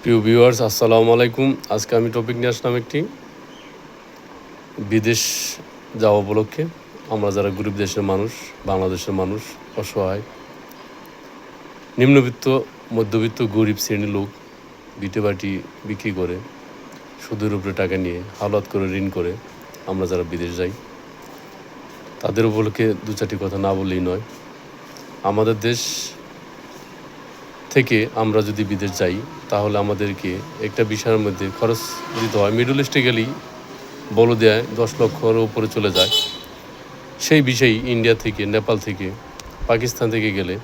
প্রিয় ভিউয়ার্স, আসসালামু আলাইকুম। আজকে আমি টপিক নিয়ে আসলাম একটি বিদেশ যাওয়া উপলক্ষে। আমরা যারা গরিব দেশের মানুষ, বাংলাদেশের মানুষ, অসহায়, নিম্নবিত্ত, মধ্যবিত্ত, গরিব শ্রেণীর লোক ভিটেবাটি বিক্রি করে, সুদের উপরে টাকা নিয়ে, হাওলাত করে, ঋণ করে আমরা যারা বিদেশ যাই, তাদের উপলক্ষে দু চারটি কথা না বললেই নয়। আমাদের দেশ থেকে আমরা যদি বিদেশ যাই, তাহলে আমাদেরকে একটা বিষয়ের মধ্যে খরচ দিতে হয়। মিডল ইস্টে গেলেই বলে দেয় 10 লক্ষর উপরে চলে যায়। সেই বিষয় ইন্ডিয়া থেকে, নেপাল থেকে, পাকিস্তান থেকে গেলে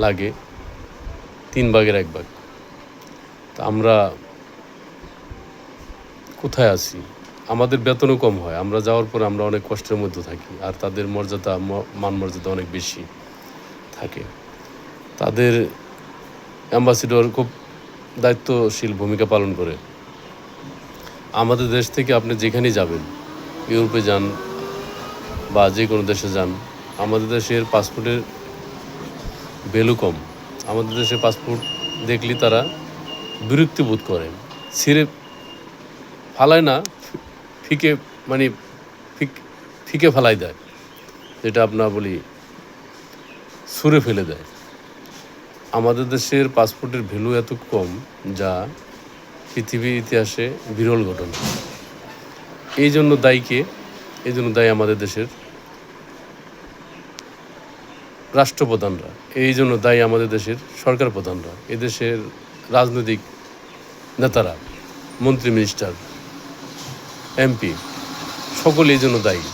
লাগে 3 ভাগের 1 ভাগ। তা আমরা কোথায় আছি? আমাদের বেতনও কম হয়। আমরা যাওয়ার পর আমরা অনেক কষ্টের মধ্যে থাকি, আর তাদের মর্যাদা, মান মর্যাদা অনেক বেশি থাকে। তাদের অ্যাম্বাসিডর খুব দায়িত্বশীল ভূমিকা পালন করে। আমাদের দেশ থেকে আপনি যেখানেই যাবেন, ইউরোপে যান বা যে কোনো দেশে যান, আমাদের দেশের পাসপোর্টের ভ্যালু কম। আমাদের দেশে পাসপোর্ট দেখলে তারা বিরক্তি বোধ করে, ছিঁড়ে ফালায় না, ফিকে মানে ফিকে ফেলাই দেয়, যেটা আপনার বলি ছুঁড়ে ফেলে দেয়। আমাদের দেশের পাসপোর্টের ভ্যালু এত কম, যা পৃথিবীর ইতিহাসে বিরল ঘটনা। এই জন্য দায়ী আমাদের দেশের রাষ্ট্রপ্রধানরা, এই জন্য দায়ী আমাদের দেশের সরকার প্রধানরা, এদেশের রাজনৈতিক নেতারা, মন্ত্রী, মিনিস্টার, এমপি, সকলে এই জন্য দায়ী।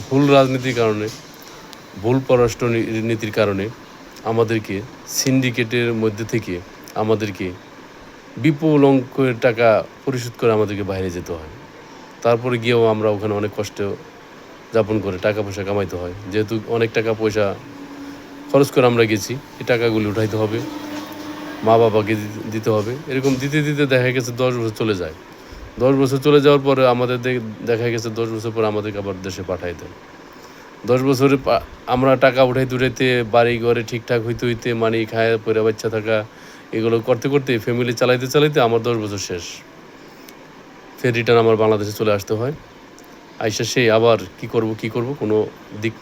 ভুল রাজনীতির কারণে, ভুল পররাষ্ট্র নীতির কারণে আমাদেরকে সিন্ডিকেটের মধ্যে থেকে আমাদেরকে বিপুল অঙ্কের টাকা পরিশোধ করে আমাদেরকে বাইরে যেতে হয়। তারপরে গিয়েও আমরা ওখানে অনেক কষ্ট যাপন করে টাকা পয়সা কামাইতে হয়। যেহেতু অনেক টাকা পয়সা খরচ করে আমরা গেছি, এই টাকাগুলি উঠাইতে হবে, মা বাবাকে দিতে হবে। এরকম দিতে দিতে দেখা গেছে 10 বছর চলে যায়। 10 বছর চলে যাওয়ার পরে আমাদের দেখা গেছে 10 বছর পরে আমাদেরকে আবার দেশে পাঠাই দেয়। 10 বছরে আমরা টাকা উঠাইতে বাড়ি ঘরে ঠিকঠাক হইতে মানি খায় পরে বাচ্চা থাকা, এগুলো করতে করতে ফ্যামিলি চালাইতে আমার 10 বছর শেষ। ফের রিটার্ন আমার বাংলাদেশে চলে আসতে হয়। আইসা সেই আবার কি করব কোনো দিক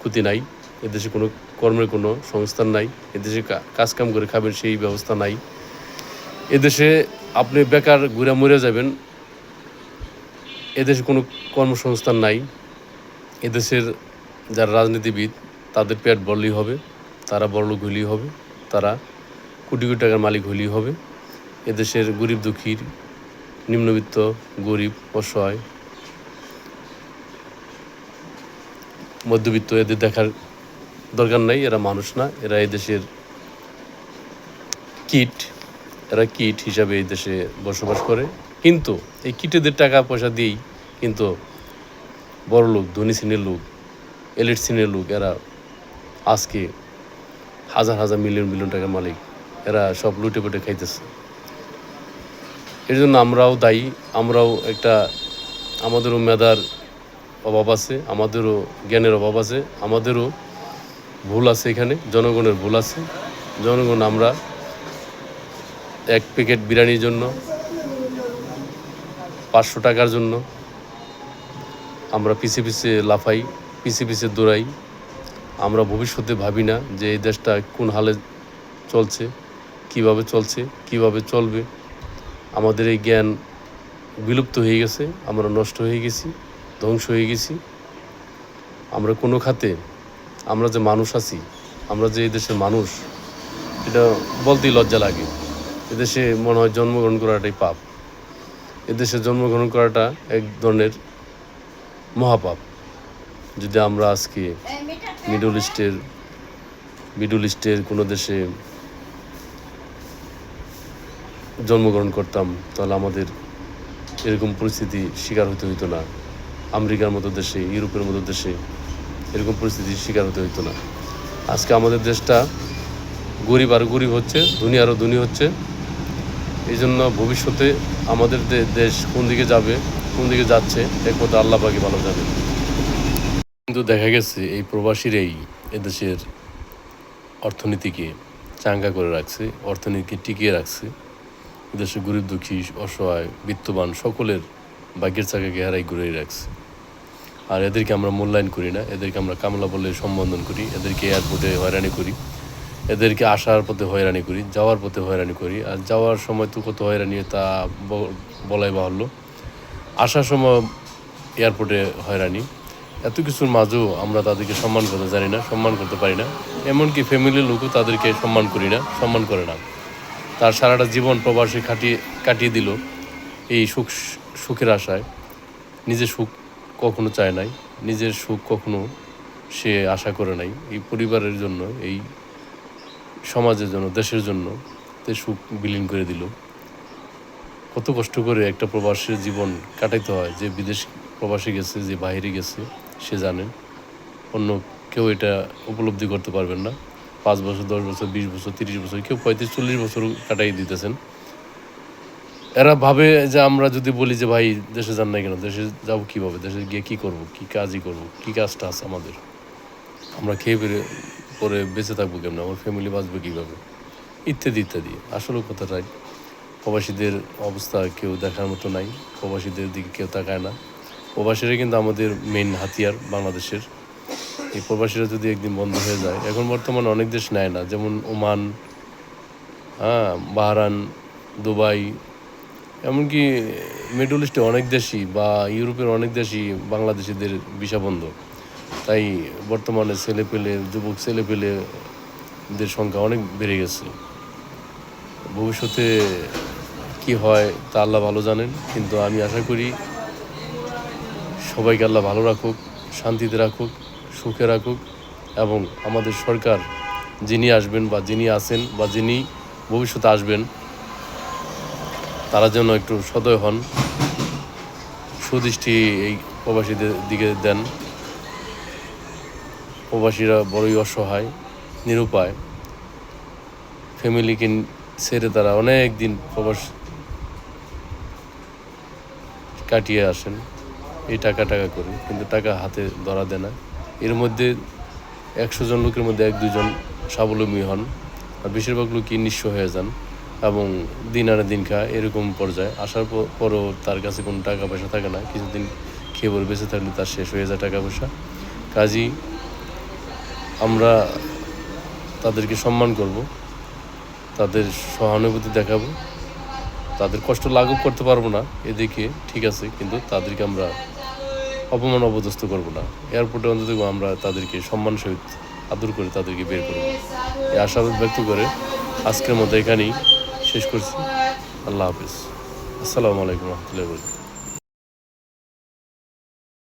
ক্ষতি নাই। এদেশে কোনো কর্মের কোনো সংস্থান নাই। এদেশে কাজকাম করে খাবেন সেই ব্যবস্থা নাই। এদেশে আপনি বেকার ঘুরে মরে যাবেন। এদেশে কোনো কর্মসংস্থান নাই। এদেশের যারা রাজনীতিবিদ, তাদের পেট ভরলেই হবে, তারা বড়লোক হইলেই হবে, তারা কোটি কোটি টাকার মালিক হইলেই হবে। এদেশের গরিব দুঃখীর, নিম্নবিত্ত, গরিব, অসহায়, মধ্যবিত্ত এদের দেখার দরকার নাই। এরা মানুষ না, এরা এদেশের কীট হিসাবে এই দেশে বসবাস করে। কিন্তু এই কীটেদের টাকা পয়সা দিয়েই কিন্তু বড় লোক, ধনী শ্রেণীর লোক, এলিট শ্রেণীর লোক, এরা আজকে হাজার হাজার মিলিয়ন মিলিয়ন টাকার মালিক। এরা সব লুটে পুটে খাইতেছে। এর জন্য আমরাও দায়ী। আমাদেরও মেধার অভাব আছে, আমাদেরও জ্ঞানের অভাব আছে, আমাদেরও ভুল আছে। এখানে জনগণের ভুল আছে। জনগণ আমরা এক প্যাকেট বিরিয়ানির জন্য, 500 টাকার জন্য আমরা পিছে লাফাই, পিছে দৌড়াই। আমরা ভবিষ্যতে ভাবি না যে এই দেশটা কোন হালে চলছে, কিভাবে চলবে। আমাদের এই জ্ঞান বিলুপ্ত হয়ে গেছে, আমরা নষ্ট হয়ে গেছি, ধ্বংস হয়ে গেছি। আমরা কোনো খাতে, আমরা যে মানুষ আছি, আমরা যে এই দেশের মানুষ, এটা বলতেই লজ্জা লাগে। এদেশে মনে হয় জন্মগ্রহণ করাটাই পাপ। এদেশে জন্মগ্রহণ করাটা এক ধরনের মহাপাপ। যদি আমরা আজকে মিডল ইস্টের কোনো দেশে জন্মগ্রহণ করতাম, তাহলে আমাদের এরকম পরিস্থিতি শিকার হতে হইতো না। আমেরিকার মতো দেশে, ইউরোপের মতো দেশে এরকম পরিস্থিতির শিকার হতে হইতো না। আজকে আমাদের দেশটা গরিব আরও গরিব হচ্ছে, ধনী আরও ধনী হচ্ছে। এই জন্য ভবিষ্যতে আমাদের দেশ কোন দিকে যাচ্ছে একমাত্র আল্লাহ পাকই ভালো জানে। কিন্তু দেখা গেছে এই প্রবাসীরাই এদেশের অর্থনীতিকে চাঙ্গা করে রাখছে, অর্থনীতিকে টিকিয়ে রাখছে। দেশে গরিব দুঃখী অসহায় বিত্তবান সকলের ভাগ্যের চাকাকে হারাই ঘুরিয়ে রাখছে। আর এদেরকে আমরা মূল্যায়ন করি না, এদেরকে আমরা কামলা বলে সম্বোধন করি, এদেরকে এয়ারপোর্টে হয়রানি করি, এদেরকে আসার পথে হয়রানি করি, যাওয়ার পথে হয়রানি করি। আর যাওয়ার সময় তো কত হয়রানি তা বলাই বাহুল্য। আসার সময় এয়ারপোর্টে হয়রানি, এত কিছুর মাঝেও আমরা তাদেরকে সম্মান করতে জানি না, সম্মান করতে পারি না। এমনকি ফ্যামিলির লোকও তাদেরকে সম্মান করি না, সম্মান করে না। তার সারাটা জীবন প্রবাসে কাটিয়ে দিল এই সুখের আশায়। নিজের সুখ কখনো চায় নাই, নিজের সুখ কখনো সে আশা করে নাই। এই পরিবারের জন্য, এই সমাজের জন্য, দেশের জন্য তে সুখ বিলীন করে দিল। কত কষ্ট করে একটা প্রবাসের জীবন কাটাইতে হয়। যে বিদেশ প্রবাসে গেছে, যে বাইরে গেছে, সে জানেন। অন্য কেউ এটা উপলব্ধি করতে পারবেন না। 5 বছর, 10 বছর, 20 বছর, 30 বছর, কেউ 35-40 বছর কাটাই দিতেছেন। এরা ভাবে যে আমরা যদি বলি যে ভাই দেশে যান না কেন, দেশে যাবো কীভাবে, দেশে গিয়ে কী করবো, কী কাজই করবো, কী কাজটা আছে আমাদের, আমরা খেয়ে পরে বেঁচে থাকবো কেমন, আমার ফ্যামিলি বাঁচবে কীভাবে, ইত্যাদি ইত্যাদি। আসলে কথাটাই প্রবাসীদের অবস্থা কেউ দেখার মতো নাই, প্রবাসীদের দিকে কেউ তাকায় না। প্রবাসীরা কিন্তু আমাদের মেইন হাতিয়ার বাংলাদেশের। এই প্রবাসীরা যদি একদিন বন্ধ হয়ে যায়, এখন বর্তমানে অনেক দেশ নেয় না, যেমন ওমান, বাহরান, দুবাই, এমনকি মিডল ইস্টে অনেক দেশই বা ইউরোপের অনেক দেশই বাংলাদেশিদের ভিসা বন্ধ। তাই বর্তমানে যুবক ছেলেপেলেদের সংখ্যা অনেক বেড়ে গেছে। ভবিষ্যতে কি হয় তা আল্লাহ ভালো জানেন, কিন্তু আমি আশা করি সবাইকে আল্লাহ ভালো রাখুক, শান্তিতে রাখুক, সুখে রাখুক, এবং আমাদের সরকার যিনি আসবেন বা যিনি আছেন বা যিনি ভবিষ্যতে আসবেন, তারা যেন একটু সদয় হন, সুদৃষ্টি এই প্রবাসীদের দিকে দেন। প্রবাসীরা বড়ই অসহায়, নিরুপায়। ফ্যামিলিকে ছেড়ে তারা অনেক দিন প্রবাস কাটিয়ে আসেন এই টাকা করে, কিন্তু টাকা হাতে ধরা দেয় না। এর মধ্যে 100 জন লোকের মধ্যে 1-2 জন স্বাবলম্বী হন, আর বেশিরভাগ লোকই নিঃস্ব হয়ে যান এবং দিন আনে দিন খায়। এরকম পর্যায়ে আসার পরও তার কাছে কোনো টাকা পয়সা থাকে না। কিছুদিন খেয়ে পরে বেঁচে থাকলে তার শেষ হয়ে যায় টাকা পয়সা। কাজেই আমরা তাদেরকে সম্মান করব, তাদের সহানুভূতি দেখাবো, তাদের কষ্ট লাঘব করতে পারবো না এদিকে, ঠিক আছে, কিন্তু তাদেরকে আমরা অপমান অপদস্থ করবো না। এয়ারপোর্টে অন্তত আমরা তাদেরকে সম্মান সহিত আদর করে তাদেরকে বের করবো। এই আশাবাদ ব্যক্ত করে আজকের মতো এখানেই শেষ করছি। আল্লাহ হাফিজ। আসসালামু আলাইকুম রহমতুল্লাহি ওয়া বারাকাতুহু।